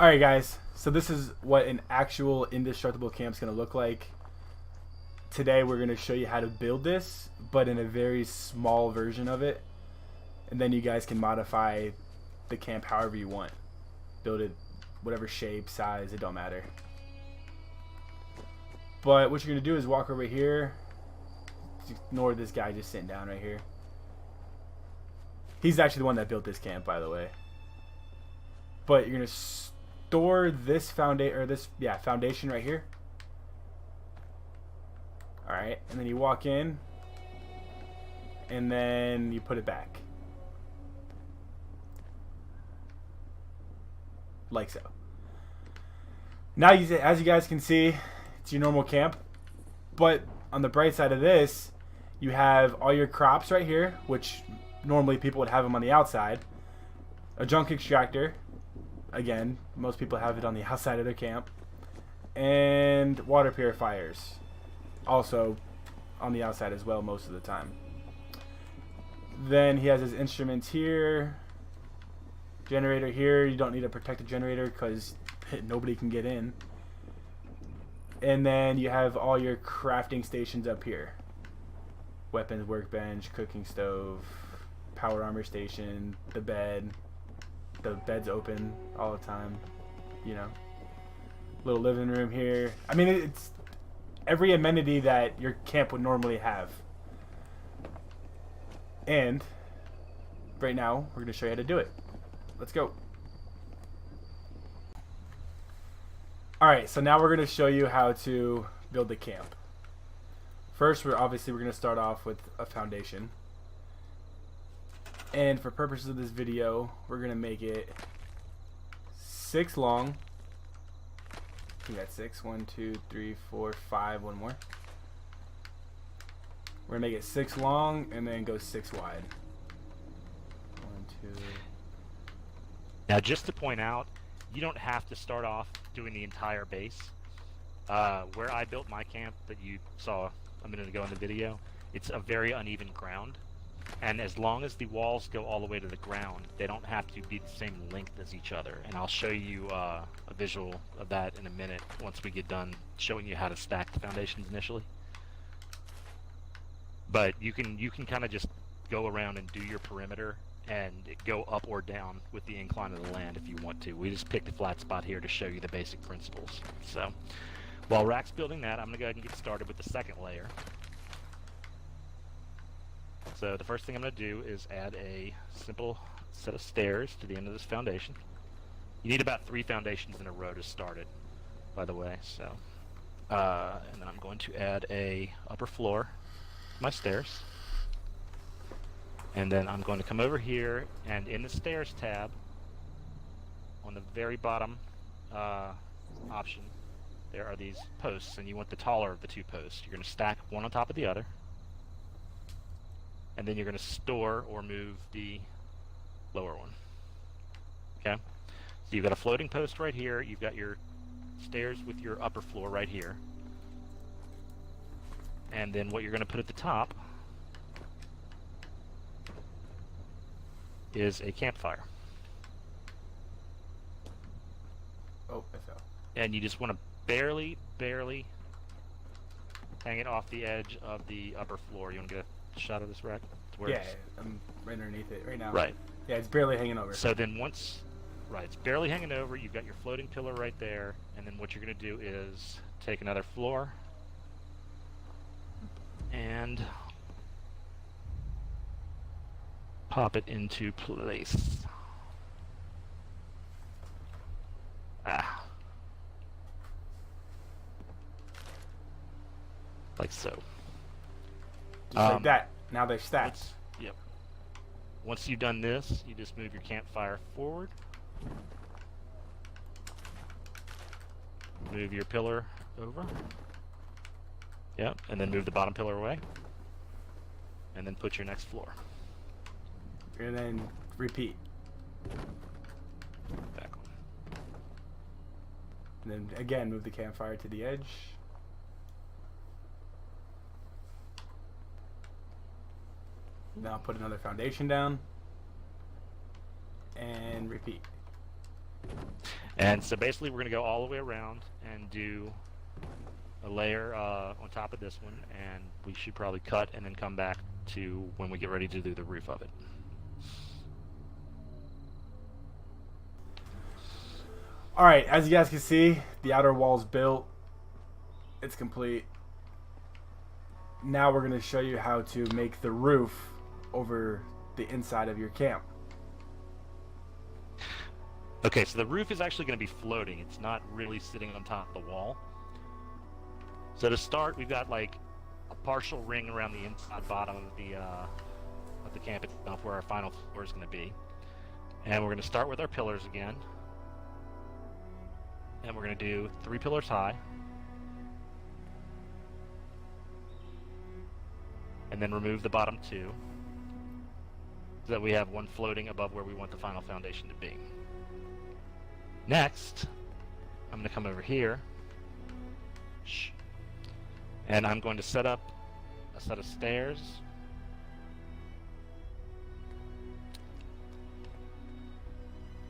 Alright guys, so this is what an actual indestructible camp is going to look like. Today we're going to show you how to build this, but in a very small version of it. And then you guys can modify the camp however you want. Build it whatever shape, size, it don't matter. But what you're going to do is walk over here. Ignore this guy just sitting down right here. He's actually the one that built this camp, by the way. But you're going to store this foundation right here. Alright, and then you walk in and then you put it back. Like so. Now, as you guys can see, it's your normal camp. But on the bright side of this, you have all your crops right here, which normally people would have them on the outside. A junk extractor. Again, most people have it on the outside of their camp. And water purifiers. Also on the outside as well most of the time. Then he has his instruments here. Generator here. You don't need a protected generator because nobody can get in. And then you have all your crafting stations up here. Weapons workbench, cooking stove, power armor station, the bed. The bed's open all the time, you know. Little living room here. I mean, it's every amenity that your camp would normally have. And right now, we're going to show you how to do it. Let's go. Alright, so now we're going to show you how to build the camp. First, we're going to start off with a foundation. And for purposes of this video, we're going to make it 6 long. We got 6. 1, 2, 3, 4, 5. One more. We're going to make it 6 long and then go 6 wide. 1, 2. Now, just to point out, you don't have to start off doing the entire base. Where I built my camp that you saw a minute ago in the video, it's a very uneven ground. And as long as the walls go all the way to the ground, they don't have to be the same length as each other. And I'll show you a visual of that in a minute once we get done showing you how to stack the foundations initially. But you can kind of just go around and do your perimeter and go up or down with the incline of the land if you want to. We just picked a flat spot here to show you the basic principles. So while Rack's building that, I'm going to go ahead and get started with the second layer. So the first thing I'm going to do is add a simple set of stairs to the end of this foundation. You need about 3 foundations in a row to start it, by the way. So, and then I'm going to add a upper floor to my stairs. And then I'm going to come over here and in the stairs tab, on the very bottom option, there are these posts, and you want the taller of the 2 posts. You're going to stack one on top of the other. And then you're going to store or move the lower one. Okay? So you've got a floating post right here. You've got your stairs with your upper floor right here. And then what you're going to put at the top is a campfire. Oh, I fell. And you just want to barely hang it off the edge of the upper floor. You want to get a shot of this rack? Yeah, I'm right underneath it right now. Right. Yeah, it's barely hanging over. So then it's barely hanging over, you've got your floating pillar right there, and then what you're going to do is take another floor and pop it into place. Like so. Just like that. Now they're stacked. Yep. Once you've done this, you just move your campfire forward. Move your pillar over. Yep, and then move the bottom pillar away. And then put your next floor. And then repeat. Back on. And then again, move the campfire to the edge. Now put another foundation down. And repeat. And so basically we're going to go all the way around and do a layer on top of this one, and we should probably cut and then come back to when we get ready to do the roof of it. Alright, as you guys can see, the outer wall's built. It's complete. Now we're going to show you how to make the roof over the inside of your camp. Okay, so the roof is actually going to be floating. It's not really sitting on top of the wall. So to start, we've got like a partial ring around the inside bottom of the camp itself, where our final floor is going to be. And we're going to start with our pillars again. And we're going to do 3 pillars high. And then remove the bottom 2, so that we have one floating above where we want the final foundation to be. Next, I'm going to come over here, and I'm going to set up a set of stairs.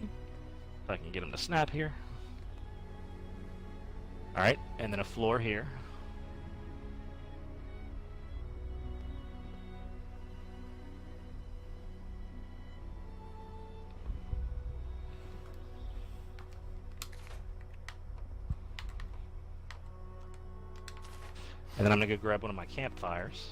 If I can get them to snap here. Alright, and then a floor here. And then I'm going to go grab one of my campfires.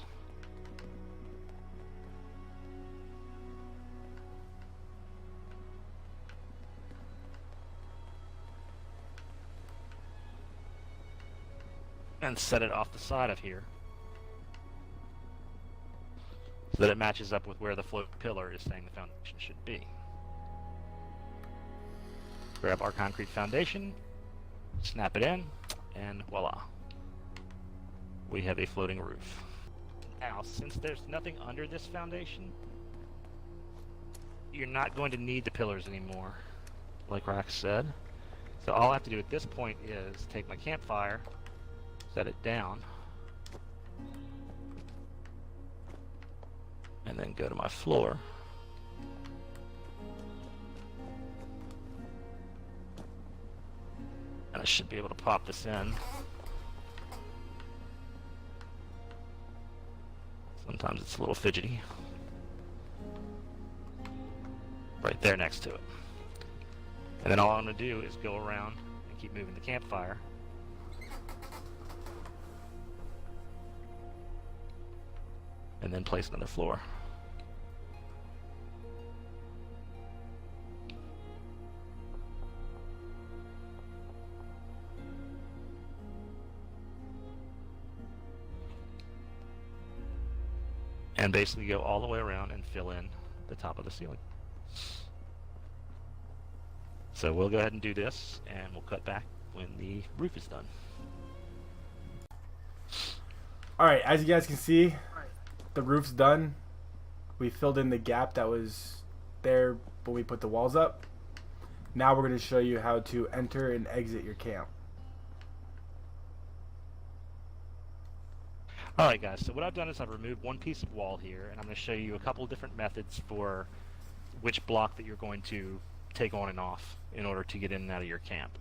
And set it off the side of here, so that it matches up with where the float pillar is saying the foundation should be. Grab our concrete foundation, snap it in, and voila. We have a floating roof. Now, since there's nothing under this foundation, you're not going to need the pillars anymore, like Rax said. So all I have to do at this point is take my campfire, set it down, and then go to my floor. And I should be able to pop this in. Sometimes it's a little fidgety. Right there next to it. And then all I'm going to do is go around and keep moving the campfire. And then place another floor. And basically go all the way around and fill in the top of the ceiling. So we'll go ahead and do this, and we'll cut back when the roof is done. Alright, as you guys can see, the roof's done. We filled in the gap that was there when we put the walls up. Now we're going to show you how to enter and exit your camp. Alright guys, so what I've done is I've removed one piece of wall here, and I'm going to show you a couple of different methods for which block that you're going to take on and off in order to get in and out of your camp.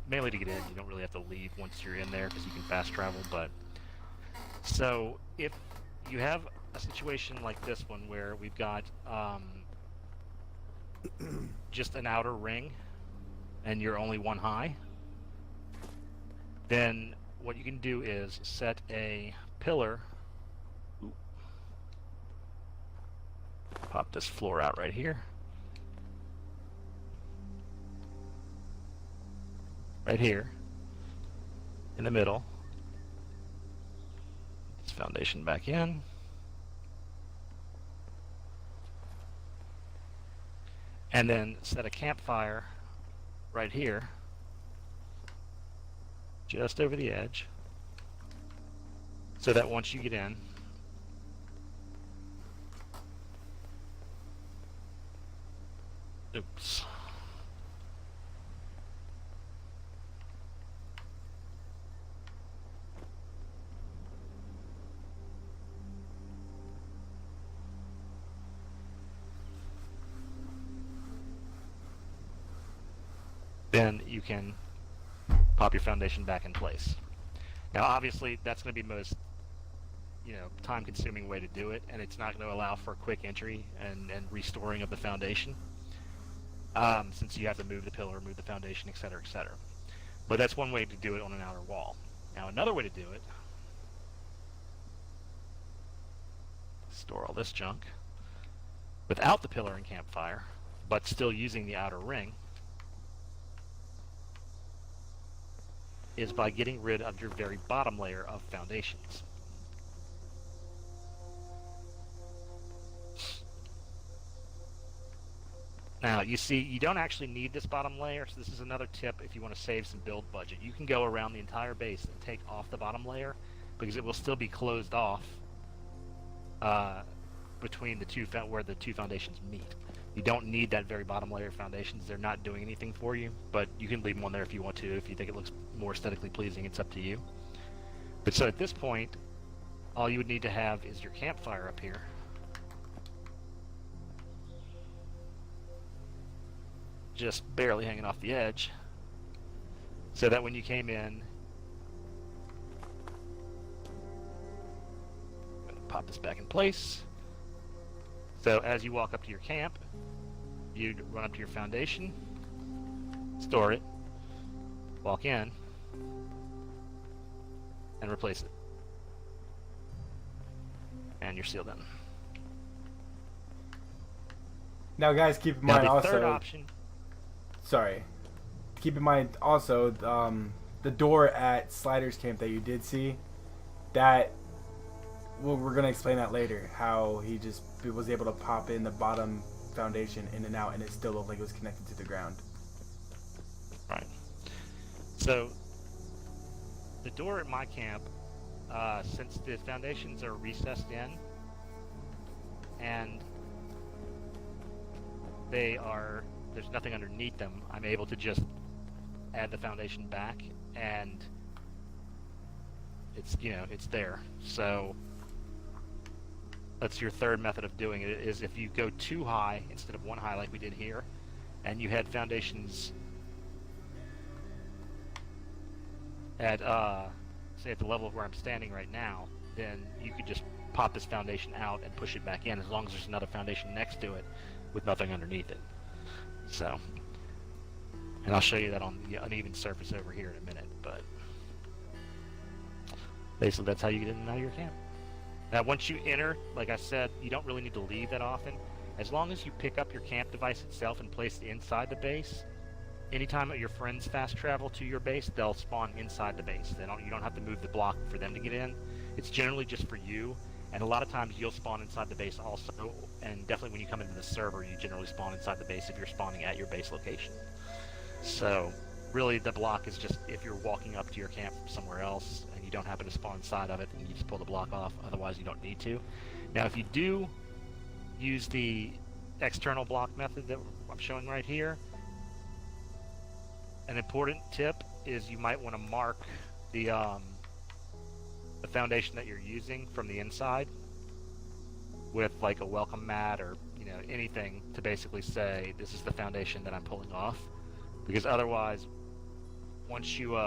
Mainly to get in, you don't really have to leave once you're in there because you can fast travel, but... So, if you have a situation like this one where we've got just an outer ring and you're only one high, then what you can do is set a pillar. Ooh. Pop this floor out right here. Right here in the middle. This foundation back in. And then set a campfire right here, just over the edge, so that once you get in, oops. then you can pop your foundation back in place. Now, obviously, that's going to be most time-consuming way to do it, and it's not going to allow for quick entry and restoring of the foundation, since you have to move the pillar, move the foundation, etc., etc. But that's one way to do it on an outer wall. Now, another way to do it, store all this junk without the pillar and campfire, but still using the outer ring, is by getting rid of your very bottom layer of foundations. Now, you see, you don't actually need this bottom layer, so this is another tip if you want to save some build budget. You can go around the entire base and take off the bottom layer, because it will still be closed off between the two where the two foundations meet. You don't need that very bottom layer of foundations. They're not doing anything for you, but you can leave them on there if you want to. If you think it looks more aesthetically pleasing, it's up to you. But so at this point, all you would need to have is your campfire up here. Just barely hanging off the edge, so that when you came in, I'm going to pop this back in place. So as you walk up to your camp, you'd run up to your foundation, store it, walk in, and replace it. And you're sealed in. Now, guys, keep in Now mind the also. third option. Sorry. Keep in mind also the door at SLiDerxx Camp that you did see. That we're gonna explain that later. How he just was able to pop in the bottom foundation in and out, and it still looked like it was connected to the ground. Right. So the door at my camp, since the foundations are recessed in, and there's nothing underneath them, I'm able to just add the foundation back, and it's it's there. So that's your third method of doing it, is if you go too high instead of one high like we did here, and you had foundations at say at the level of where I'm standing right now, then you could just pop this foundation out and push it back in, as long as there's another foundation next to it with nothing underneath it. So, and I'll show you that on the uneven surface over here in a minute, but basically that's how you get in and out of your camp. Now, once you enter, like I said, you don't really need to leave that often. As long as you pick up your camp device itself and place it inside the base, anytime that your friends fast travel to your base, they'll spawn inside the base. You don't have to move the block for them to get in. It's generally just for you. And a lot of times you'll spawn inside the base also, and definitely when you come into the server, you generally spawn inside the base if you're spawning at your base location. So really the block is just if you're walking up to your camp from somewhere else and you don't happen to spawn inside of it, then you just pull the block off. Otherwise you don't need to. Now if you do use the external block method that I'm showing right here, an important tip is you might want to mark the foundation that you're using from the inside with like a welcome mat or anything to basically say this is the foundation that I'm pulling off, because otherwise once you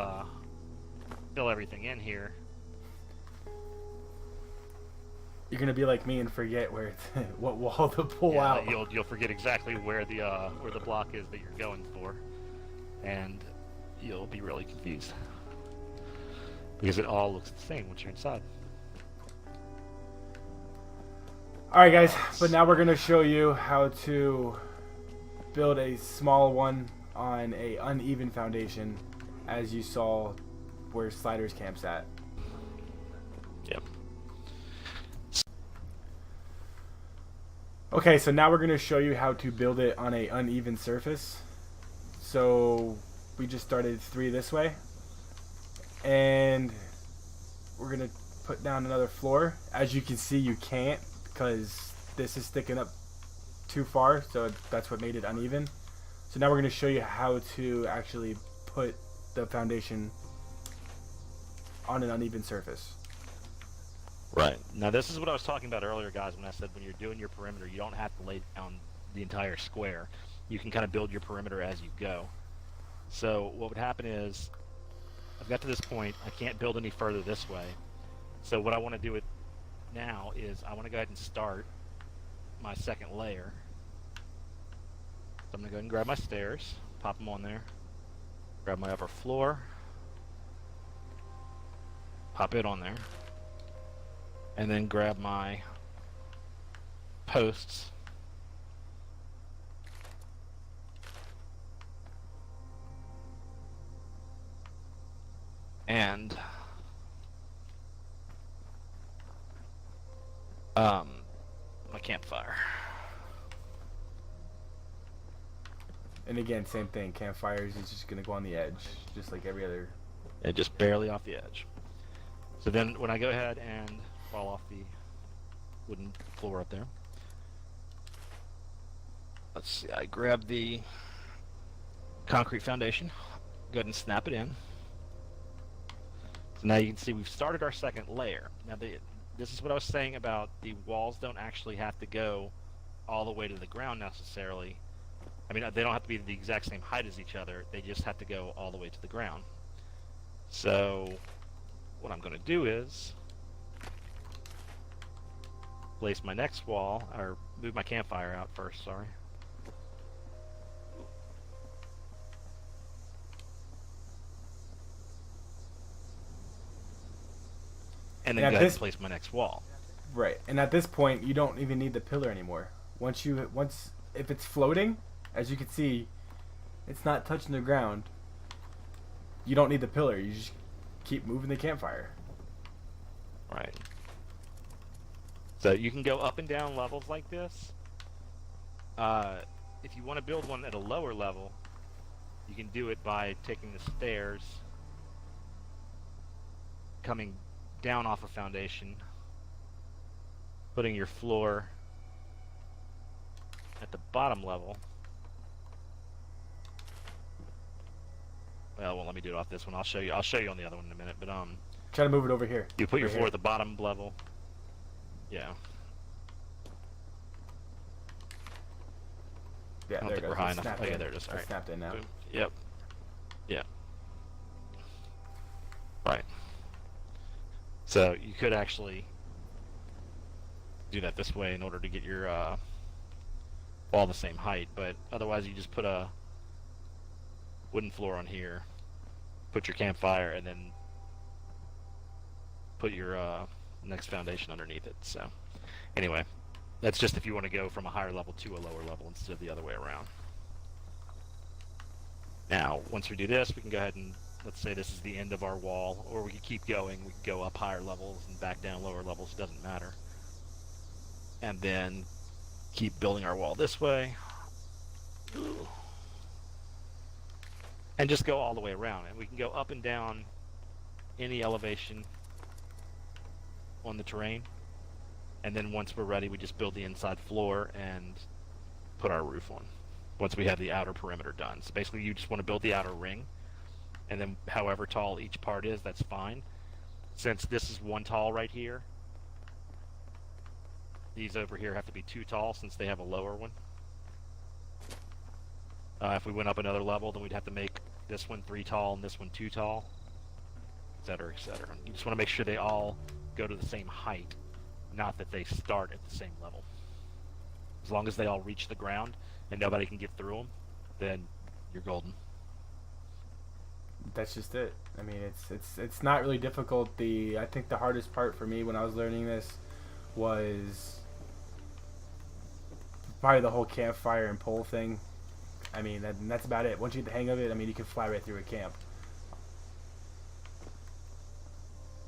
fill everything in here, You're gonna be like me and forget where what wall to pull out. You'll forget exactly where the block is that you're going for, and you'll be really confused. Because it all looks the same once you're inside. Alright guys, but now we're going to show you how to build a small one on a uneven foundation, as you saw where SLiDerxx Camp's at. Yep. Okay, so now we're going to show you how to build it on a uneven surface. So we just started 3 this way. And we're gonna put down another floor. As you can see, you can't because this is sticking up too far, so that's what made it uneven. So now we're gonna show you how to actually put the foundation on an uneven surface. Right. Now this is what I was talking about earlier, guys, when I said when you're doing your perimeter, you don't have to lay down the entire square. You can kind of build your perimeter as you go. So what would happen is, I've got to this point, I can't build any further this way. So what I want to do now is I want to go ahead and start my second layer. So I'm going to go ahead and grab my stairs, pop them on there, grab my upper floor, pop it on there, and then grab my posts, and my campfire. And again, same thing. Campfires is just gonna go on the edge, just like every other. And just barely off the edge. So then when I go ahead and fall off the wooden floor up there, let's see, I grab the concrete foundation, go ahead and snap it in. So now you can see we've started our second layer. Now this is what I was saying about the walls don't actually have to go all the way to the ground necessarily. I mean, they don't have to be the exact same height as each other, they just have to go all the way to the ground. So what I'm going to do is place my next wall, or move my campfire out first, sorry. And then go ahead and place my next wall. Right, and at this point, you don't even need the pillar anymore. Once if it's floating, as you can see, it's not touching the ground. You don't need the pillar. You just keep moving the campfire. Right. So you can go up and down levels like this. If you want to build one at a lower level, you can do it by taking the stairs, coming down off a foundation, putting your floor at the bottom level. Well, it won't let me do it off this one. I'll show you on the other one in a minute. But try to move it over here. you put your floor at the bottom level. Yeah. Yeah, there it goes. We're high enough. Oh yeah, there it is. All right. Snapped in now. Boom. Yep. Yeah. Right. So you could actually do that this way in order to get your wall the same height, but otherwise you just put a wooden floor on here, put your campfire, and then put your next foundation underneath it. So anyway, that's just if you want to go from a higher level to a lower level instead of the other way around. Now, once we do this, we can go ahead and, let's say this is the end of our wall, or we can keep going. We can go up higher levels and back down lower levels, doesn't matter. And then keep building our wall this way. Ooh. And just go all the way around. And we can go up and down any elevation on the terrain. And then once we're ready, we just build the inside floor and put our roof on. Once we have the outer perimeter done. So basically you just want to build the outer ring, and then however tall each part is, that's fine. Since this is one tall right here, these over here have to be 2 tall since they have a lower one. If we went up another level, then we'd have to make this one 3 tall and this one 2 tall, etc., etc. You just want to make sure they all go to the same height, not that they start at the same level. As long as they all reach the ground and nobody can get through them, then you're golden. That's just it. I mean, it's not really difficult. I think the hardest part for me when I was learning this was probably the whole campfire and pole thing. I mean, that's about it. Once you get the hang of it, I mean, you can fly right through a camp.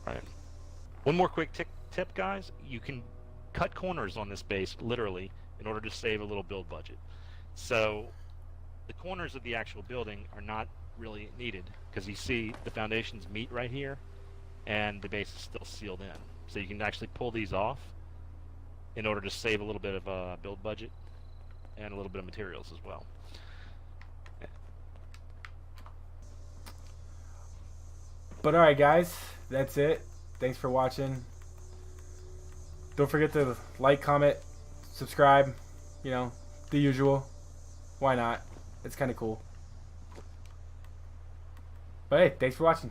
Right. One more quick tip, guys. You can cut corners on this base, literally, in order to save a little build budget. So the corners of the actual building are not really needed, because you see the foundations meet right here, and the base is still sealed in. So you can actually pull these off in order to save a little bit of build budget and a little bit of materials as well. But alright guys, that's it. Thanks for watching. Don't forget to like, comment, subscribe, you know, the usual. Why not? It's kind of cool. But hey, thanks for watching.